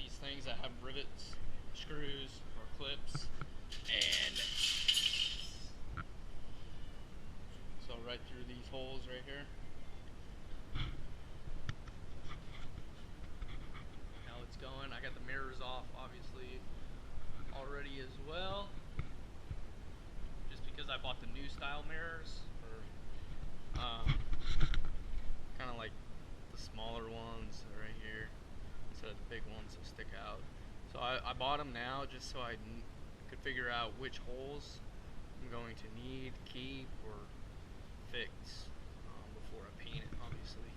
these things that have rivets, screws, or clips, and so right through these holes right here. How it's going. I got the mirrors off, obviously, already as well. Just because I bought the new style mirrors, or kind of like the smaller ones right here instead of the big ones that stick out. So I bought them now just so I could figure out which holes I'm going to need, keep, or fix before I paint it, obviously.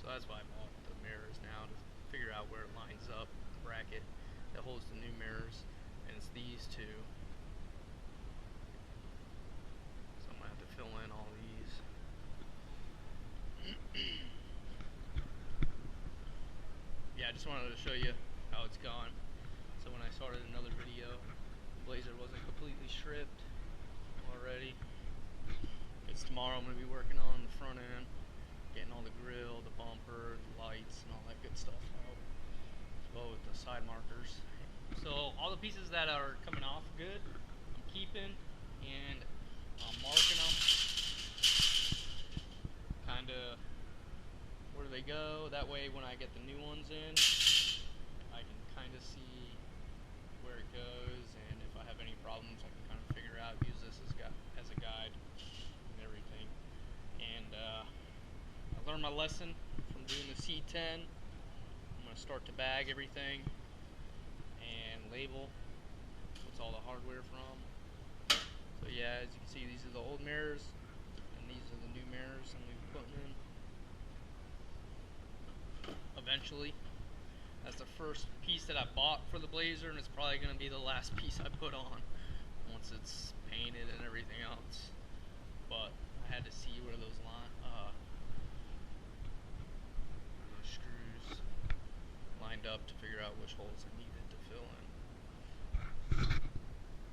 So that's why I bought the mirrors now, to figure out where it lines up, the bracket that holds the new mirrors, and it's these two. So I'm going to have to fill in all these. Yeah, I just wanted to show you how it's gone. So when I started another video, the Blazer wasn't completely stripped already. It's tomorrow I'm going to be working on the front end, getting all the grill, the bumper, the lights, and all that good stuff out, as well with the side markers. So all the pieces that are coming off good, I'm keeping, and I'm marking them, kind of where they go. That way when I get the new ones in, I can kind of see where it goes, and if I have any problems I can kind of figure out, use this as a guide and everything. And I learned my lesson from doing the C10. I'm going to start to bag everything and label what's all the hardware from. So yeah, as you can see, these are the old mirrors and these are the new mirrors I'm going to be putting in eventually. That's the first piece that I bought for the Blazer, and it's probably going to be the last piece I put on once it's painted and everything else. But I had to see where those screws lined up to figure out which holes I needed to fill in.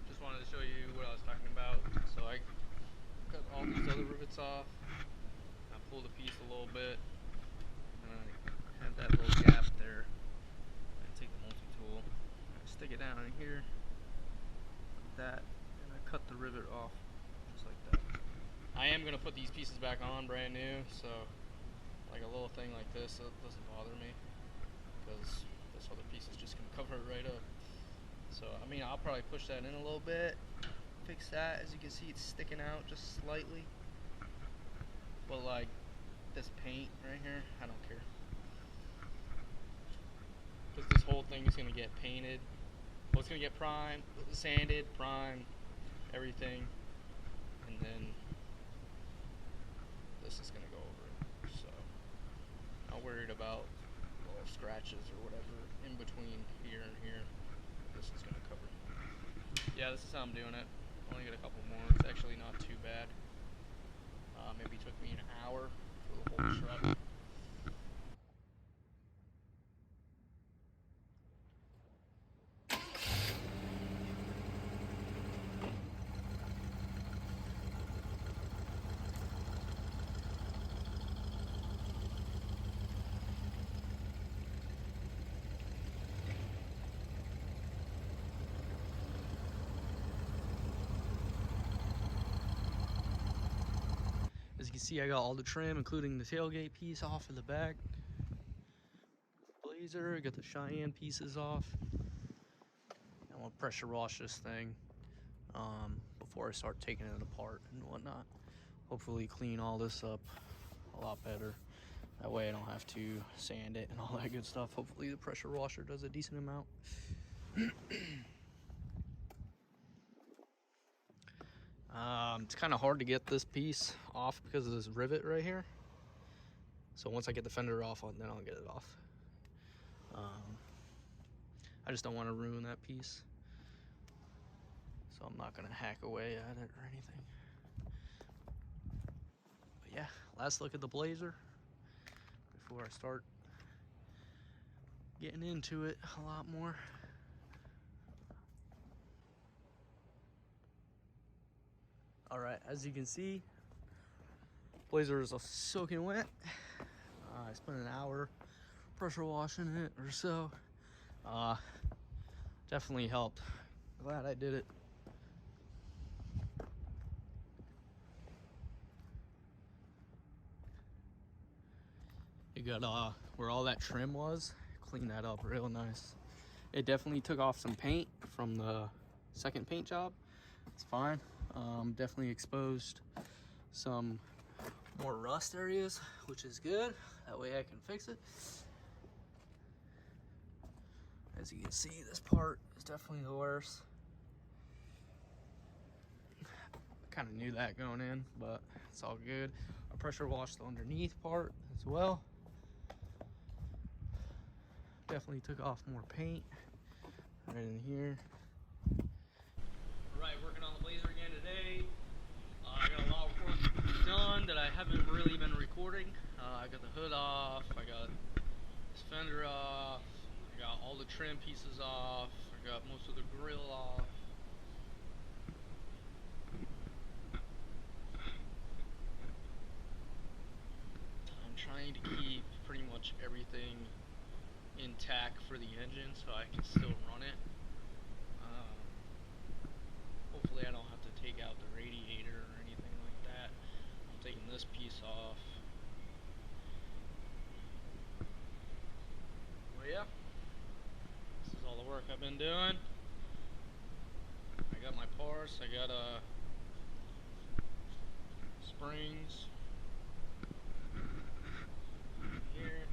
Just wanted to show you what I was talking about. So I cut all these other rivets off. I pulled a piece a little bit, and I had that little gap there. I take the multi-tool, I stick it down in here, like that, and I cut the rivet off just like that. I am going to put these pieces back on brand new, so like a little thing like this, it doesn't bother me, because this other piece is just going to cover it right up. So I mean, I'll probably push that in a little bit, fix that. As you can see, it's sticking out just slightly, but like this paint right here, I don't care, because this whole thing is going to get painted. Well, it's going to get primed, sanded, primed, everything, and then this is going to go over it. So I'm not worried about little scratches or whatever in between here and here. This is going to cover. Yeah, this is how I'm doing it. Only got a couple more. It's actually not too bad. Maybe took me an hour for the whole truck. As you can see, I got all the trim, including the tailgate piece off in the back. Blazer, got the Cheyenne pieces off. I want to pressure wash this thing before I start taking it apart and whatnot. Hopefully clean all this up a lot better. That way I don't have to sand it and all that good stuff. Hopefully the pressure washer does a decent amount. It's kind of hard to get this piece off because of this rivet right here. So once I get the fender off, then I'll get it off. I just don't want to ruin that piece, so I'm not going to hack away at it or anything. But yeah, last look at the Blazer before I start getting into it a lot more. Alright, as you can see, Blazer is soaking wet. I spent an hour pressure washing it or so. Definitely helped. Glad I did it. You got where all that trim was, clean that up real nice. It definitely took off some paint from the second paint job. It's fine. Definitely exposed some more rust areas, which is good. That way I can fix it. As you can see, this part is definitely the worst. Kind of knew that going in, but it's all good. I pressure washed the underneath part as well. Definitely took off more paint right in here. Right, working on the Blazer again today. I got a lot of work done that I haven't really been recording. I got the hood off, I got this fender off, I got all the trim pieces off, I got most of the grill off. I'm trying to keep pretty much everything intact for the engine so I can still run it. Hopefully I don't have to take out the radiator or anything like that. I'm taking this piece off. Well, yeah, this is all the work I've been doing. I got my parts, I got springs here,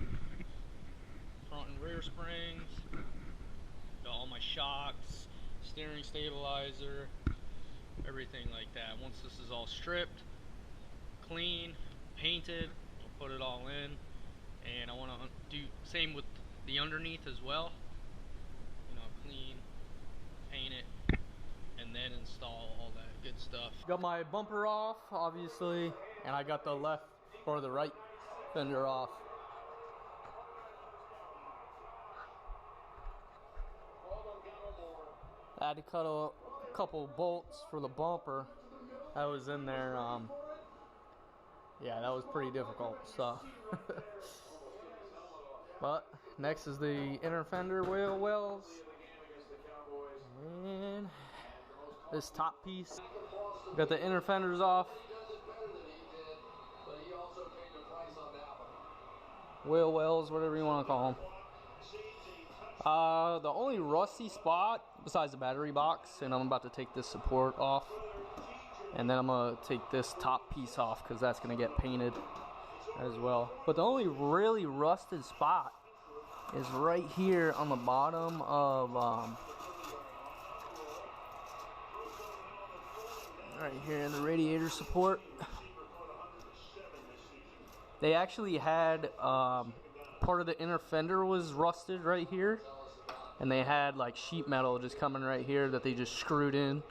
front and rear springs, got all my shocks, steering stabilizer, everything like that. Once this is all stripped, clean, painted, I'll put it all in, and I want to do same with the underneath as well. You know, clean, paint it, and then install all that good stuff. Got my bumper off, obviously, and I got the left or the right fender off. I had to cut a couple bolts for the bumper that was in there. Yeah, that was pretty difficult stuff. But next is the inner fender wheel wells and this top piece. Got the inner fenders off, wheel wells, whatever you want to call them. The only rusty spot besides the battery box, and I'm about to take this support off, and then I'm gonna take this top piece off because that's gonna get painted as well. But the only really rusted spot is right here on the bottom of right here in the radiator support. They actually had part of the inner fender was rusted right here, and they had like sheet metal just coming right here that they just screwed in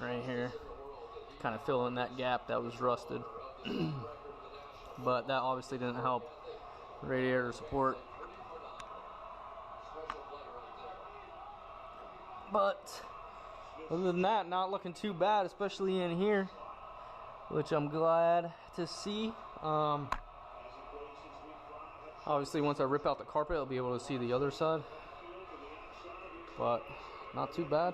right here, kind of filling that gap that was rusted. But that obviously didn't help radiator support. But other than that, not looking too bad, especially in here, which I'm glad to see. Obviously, once I rip out the carpet, I'll be able to see the other side. But not too bad.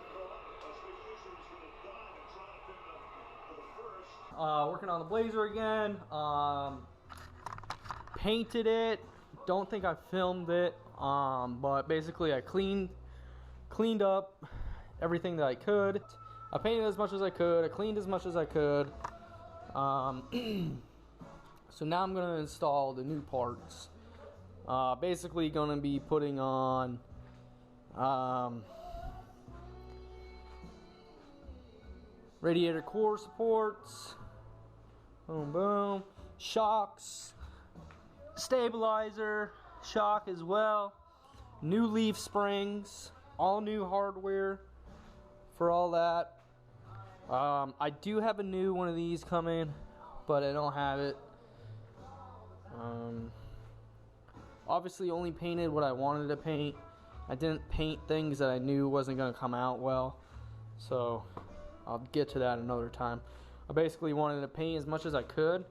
Working on the Blazer again. Painted it. Don't think I filmed it. But basically, I cleaned up everything that I could. I painted as much as I could. I cleaned as much as I could. So now I'm going to install the new parts. Basically going to be putting on radiator core supports, boom boom, shocks, stabilizer, shock as well, new leaf springs, all new hardware for all that. I do have a new one of these coming, but I don't have it. Obviously only painted what I wanted to paint. I didn't paint things that I knew wasn't going to come out well, so I'll get to that another time. I basically wanted to paint as much as I could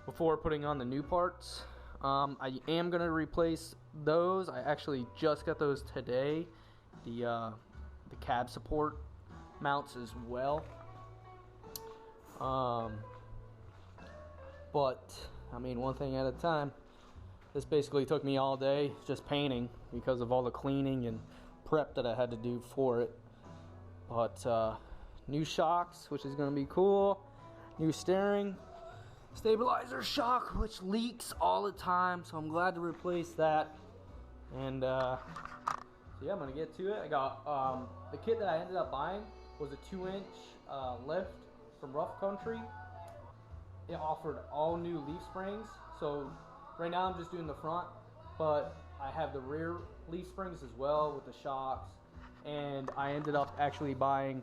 before putting on the new parts. I am gonna replace those. I actually just got those today. The cab support mounts as well. But I mean, one thing at a time. This basically took me all day just painting because of all the cleaning and prep that I had to do for it. But new shocks, which is going to be cool. New steering. Stabilizer shock, which leaks all the time, so I'm glad to replace that. And so yeah, I'm going to get to it. I got the kit that I ended up buying was a 2-inch lift from Rough Country. It offered all new leaf springs, so right now I'm just doing the front, but I have the rear leaf springs as well with the shocks. And I ended up actually buying,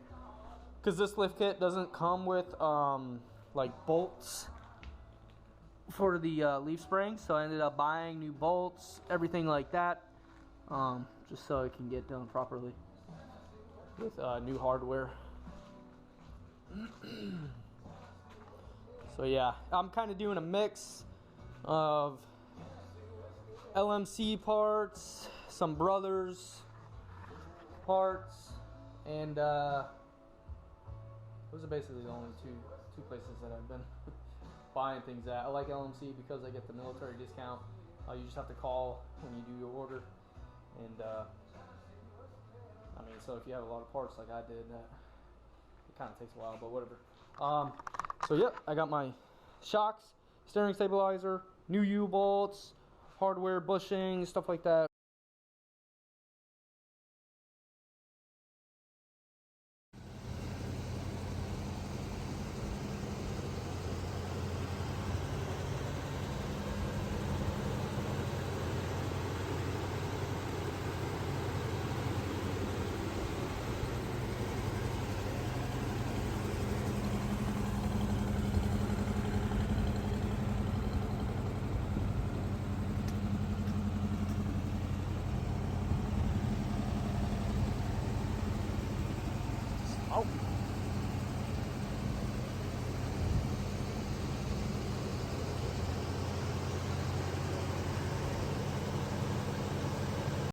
because this lift kit doesn't come with like bolts for the leaf springs, so I ended up buying new bolts, everything like that, just so it can get done properly with new hardware. So yeah, I'm kind of doing a mix of LMC parts, some Brothers parts, and those are basically the only two places that I've been buying things at. I like LMC because I get the military discount. You just have to call when you do your order, and I mean, so if you have a lot of parts like I did, it kind of takes a while, but whatever. So yep, I got my shocks, steering stabilizer, new U-bolts, hardware bushing, stuff like that.